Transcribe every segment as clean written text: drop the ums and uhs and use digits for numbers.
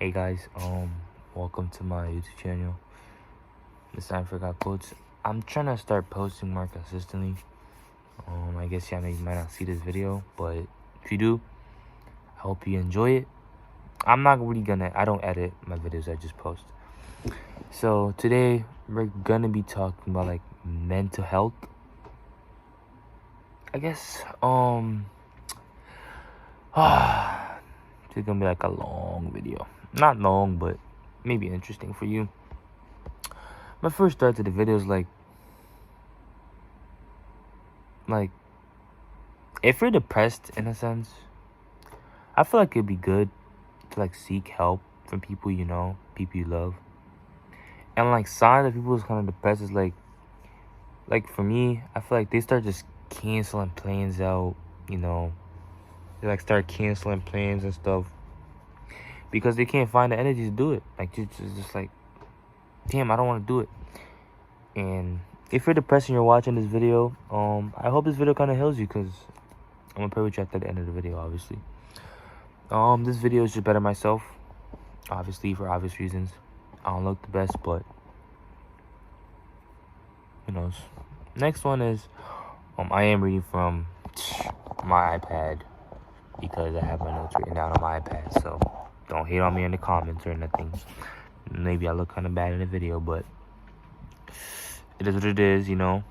Hey guys, welcome to my YouTube channel. This is Imforgod.quotes. I'm trying to start posting more consistently. I guess you might not see this video, but if you do, I hope you enjoy it. I don't edit my videos, I just post. So today we're gonna be talking about like mental health. I guess it's gonna be like a long video. Not long, but maybe interesting for you. My first thought to the video is like if you're depressed in a sense, I feel like it'd be good to like seek help from people you know, people you love. And like signs that people who's kind of depressed is like for me, I feel like they start just canceling plans out, you know. They like start canceling plans and stuff because they can't find the energy to do it. Like just like, damn, I don't want to do it. And if you're depressed and you're watching this video, I hope this video kind of heals you, because I'm gonna pray with you at the end of the video, obviously. This video is just better myself, obviously, for obvious reasons. I don't look the best, but who knows. Next one is, I am reading from my iPad because I have my notes written down on my iPad. So don't hate on me in the comments or anything. Maybe I look kind of bad in the video, but it is what it is, you know.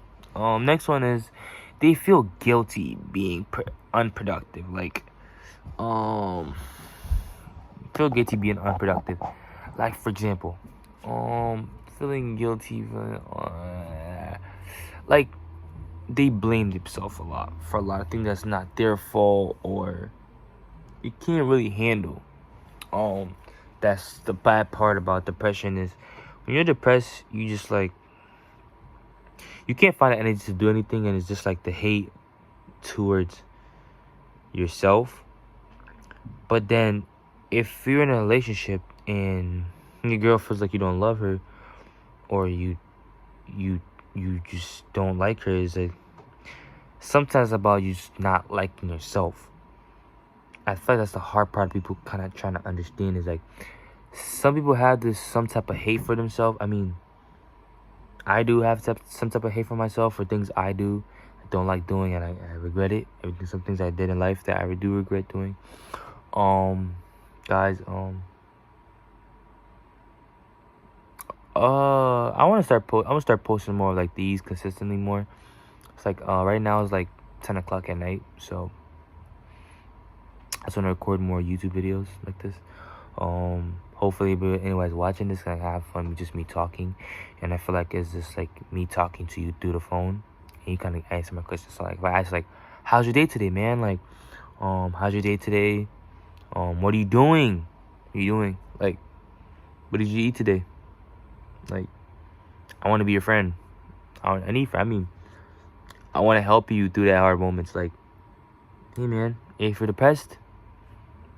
Next one is, they feel guilty being unproductive. Like, feel guilty being unproductive. Like, for example, feeling guilty for, like, they blame themselves a lot for a lot of things that's not their fault, or you can't really handle. That's the bad part about depression, is when you're depressed, you just like, you can't find the energy to do anything, and it's just like the hate towards yourself. But then if you're in a relationship and your girl feels like you don't love her, or you just don't like her, is like sometimes about you just not liking yourself. I feel like that's the hard part people kind of trying to understand, is like some people have some type of hate for themselves. I mean, I do have some type of hate for myself for things I do, I don't like doing, and I regret it. Some things I did in life that I do regret doing. Guys, I want to start posting more like these consistently more. It's like right now it's like 10 o'clock at night, so I just want to record more YouTube videos like this. Hopefully, but anyways, watching this can have fun with just me talking, and I feel like it's just like me talking to you through the phone, and you kind of answer my questions. So like, if I ask like, "How's your day today, man?" Like, "How's your day today? What are you doing? What are you doing? Like, what did you eat today? Like, I want to be your friend. I want to help you through that hard moments. Like, hey man, if you're depressed,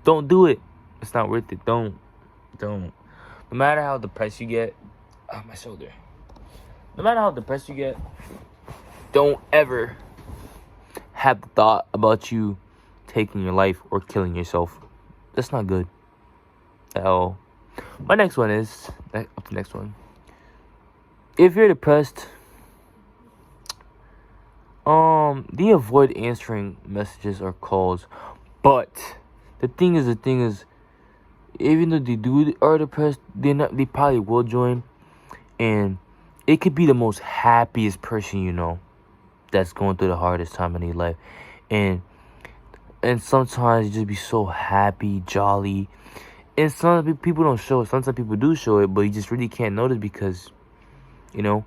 don't do it. It's not worth it. Don't. No matter how depressed you get, my shoulder. No matter how depressed you get, don't ever have the thought about you taking your life or killing yourself. That's not good at all. My next one is, the next one. If you're depressed, they avoid answering messages or calls. But the thing is, even though they are depressed, they probably will join, and it could be the most happiest person you know that's going through the hardest time in their life, and sometimes you just be so happy, jolly, and some people don't show it. Sometimes people do show it, but you just really can't notice because, you know,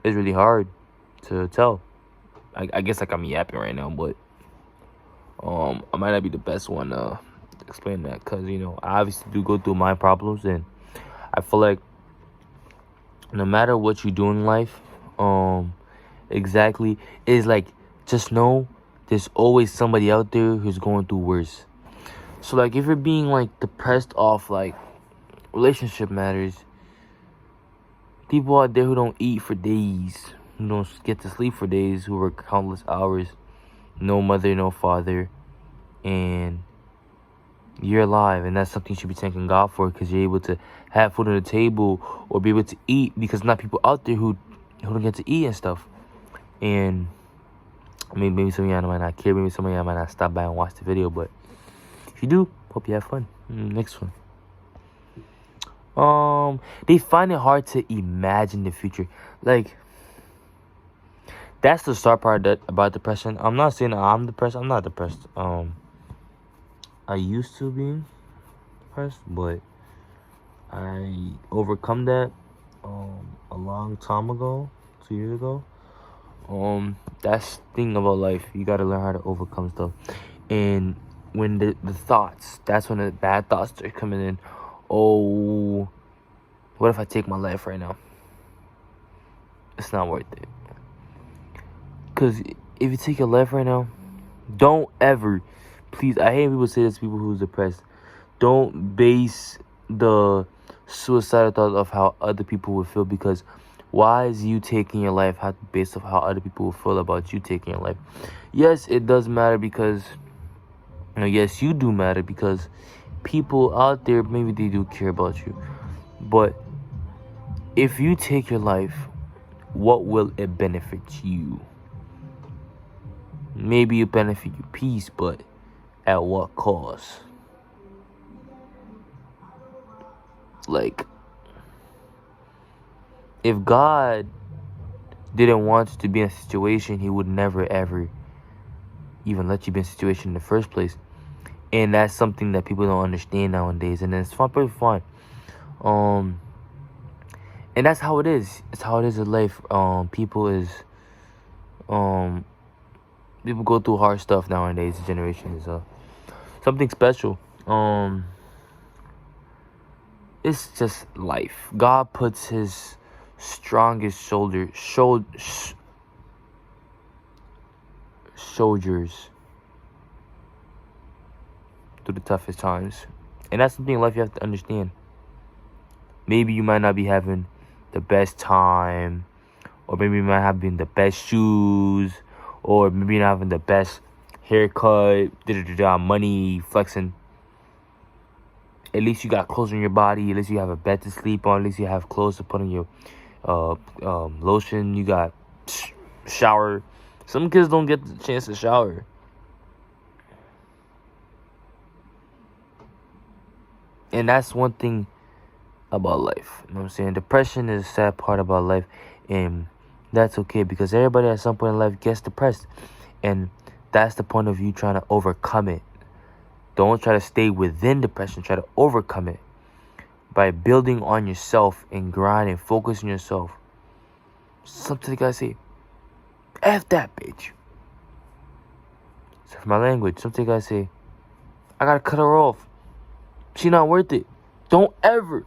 it's really hard to tell. I guess like I'm yapping right now, but I might not be the best one explain that, because you know I obviously do go through my problems, and I feel like no matter what you do in life, exactly, is like, just know there's always somebody out there who's going through worse. So like, if you're being like depressed off like relationship matters, people out there who don't eat for days, who don't get to sleep for days, who work countless hours, no mother, no father, and You're alive, and that's something you should be thanking God for, because you're able to have food on the table or be able to eat, because not people out there who don't get to eat and stuff. And maybe some of y'all might not care, maybe some of y'all might not stop by and watch the video, but if you do, hope you have fun. Next one. They find it hard to imagine the future. Like, that's the start part about depression. I'm not saying that I'm depressed. I'm not depressed. I used to be depressed, but I overcome that a long time ago, 2 years ago. That's the thing about life. You gotta learn how to overcome stuff. And when the thoughts, that's when the bad thoughts start coming in. Oh, what if I take my life right now? It's not worth it. Because if you take your life right now, don't ever, please, I hate people say this to people who's depressed. Don't base the suicidal thought of how other people would feel, because why is you taking your life based off how other people will feel about you taking your life? Yes, it does matter, because yes, you do matter, because people out there, maybe they do care about you. But if you take your life, what will it benefit you? Maybe it benefit your peace, but at what cost? Like, if God didn't want you to be in a situation, he would never ever even let you be in a situation in the first place. And that's something that people don't understand nowadays, and it's perfectly fine. And that's how it is. It's how it is in life. People go through hard stuff nowadays. The generation is something special. It's just life. God puts his strongest soldiers through the toughest times. And that's something in life you have to understand. Maybe you might not be having the best time, or maybe you might have been the best shoes, or maybe you're not having the best haircut, money, flexing. At least you got clothes on your body. At least you have a bed to sleep on. At least you have clothes to put on your lotion. You got shower. Some kids don't get the chance to shower. And that's one thing about life. You know what I'm saying? Depression is a sad part about life. And that's okay, because everybody at some point in life gets depressed. And that's the point of you trying to overcome it. Don't try to stay within depression. Try to overcome it by building on yourself and grinding, focus on yourself. Something I say, F that bitch. Sorry for my language. Something I say, I gotta cut her off. She not worth it. Don't ever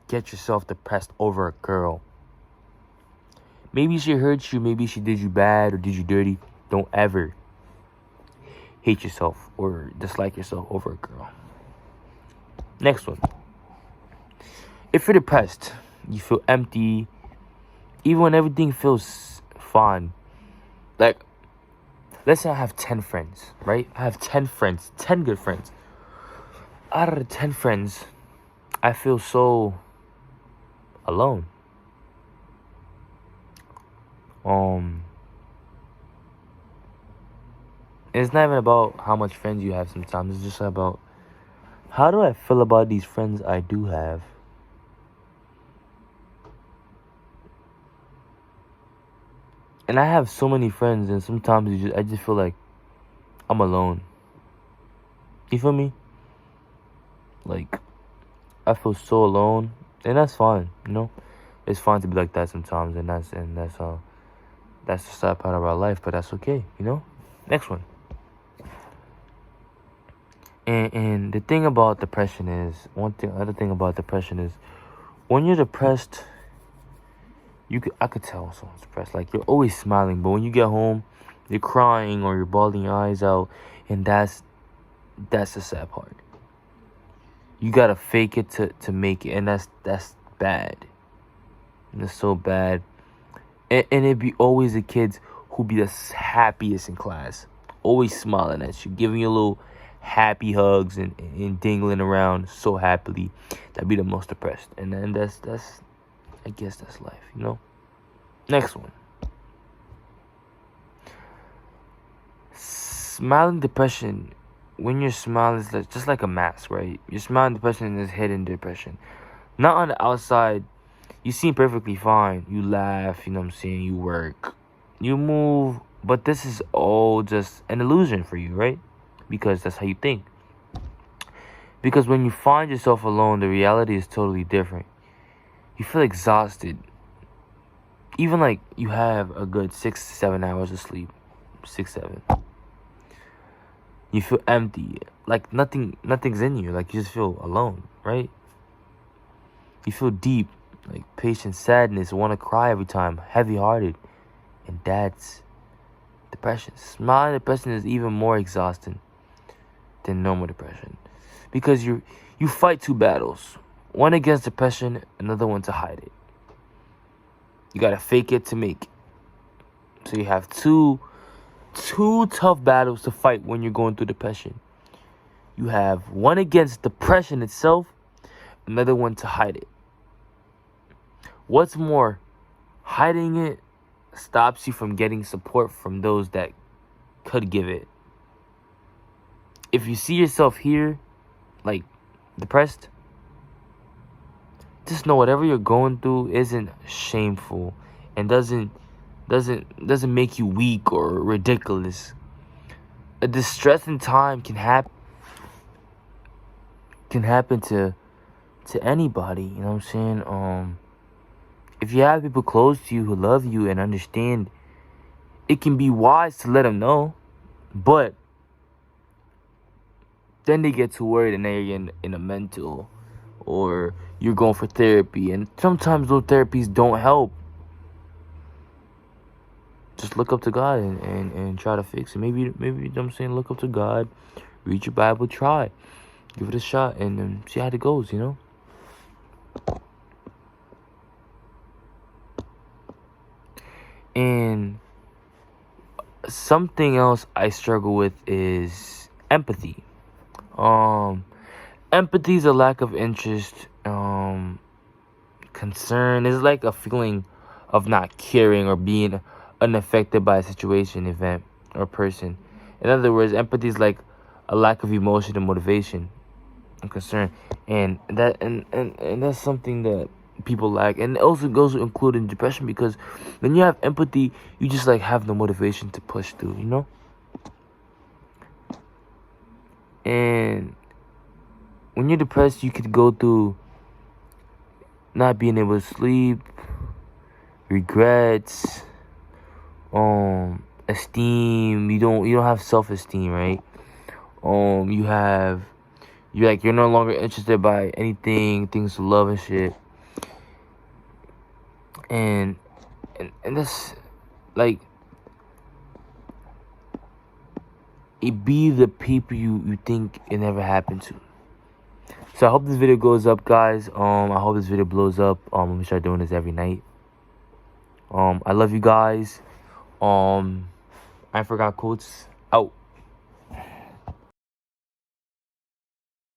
get yourself depressed over a girl. Maybe she hurt you. Maybe she did you bad or did you dirty. Don't ever hate yourself or dislike yourself over a girl. Next one. If you're depressed, you feel empty, even when everything feels fine. Like, let's say I have 10 friends, right? I have 10 friends, 10 good friends. Out of the 10 friends, I feel so alone. It's not even about how much friends you have sometimes. It's just about, how do I feel about these friends I do have? And I have so many friends, and sometimes I just feel like I'm alone. You feel me? Like, I feel so alone, and that's fine, you know? It's fine to be like that sometimes, and that's the sad part of our life, but that's okay, you know? Next one. And the thing about depression is, other thing about depression is, when you're depressed, I could tell when someone's depressed. Like, you're always smiling, but when you get home, you're crying or you're bawling your eyes out, and that's the sad part. You gotta fake it to make it, and that's bad. And it's so bad. And it be always the kids who be the happiest in class, always smiling at you, giving you a little happy hugs and dingling around so happily, that'd be the most depressed. And then that's I guess that's life, you know. Next one. Smiling depression. When you're smiling, it's like, just like a mask, right? You're smiling depression is hidden depression. Not on the outside. You seem perfectly fine. You laugh, you know what I'm saying? You work. You move. But this is all just an illusion for you, right? Because that's how you think. Because when you find yourself alone, the reality is totally different. You feel exhausted. Even like you have a good 6 to 7 hours of sleep. 6, 7. You feel empty, like nothing's in you, like you just feel alone, right? You feel deep, like patient sadness, want to cry every time, heavy-hearted, and that's depression. Smiling depression is even more exhausting than normal depression, because you fight two battles, one against depression, another one to hide it. You gotta fake it to make it. So you have two tough battles to fight when you're going through depression. You have one against depression itself, another one to hide it. What's more, hiding it stops you from getting support from those that could give it. If you see yourself here, like depressed, just know whatever you're going through isn't shameful and doesn't make you weak or ridiculous. A distressing time can happen to anybody, you know what I'm saying? If you have people close to you who love you and understand, it can be wise to let them know, but then they get too worried and then you're in a mental, or you're going for therapy, and sometimes those therapies don't help. Just look up to God and try to fix it. Maybe you know what I'm saying, look up to God, read your Bible, try. Give it a shot and see how it goes, you know? And something else I struggle with is empathy. Empathy is a lack of interest, concern. It's like a feeling of not caring or being unaffected by a situation, event, or person. In other words, empathy is like a lack of emotion and motivation and concern, and that's something that people lack, and it also goes to include in depression, because when you have empathy, you just like have no motivation to push through, you know. And when you're depressed, you could go through not being able to sleep, regrets, esteem. You don't have self-esteem, right? You're no longer interested by anything, things to love and shit. And that's like, it be the people you think it never happened to. So I hope this video goes up, guys. I hope this video blows up. Let me start doing this every night. I love you guys. Imforgod.quotes out.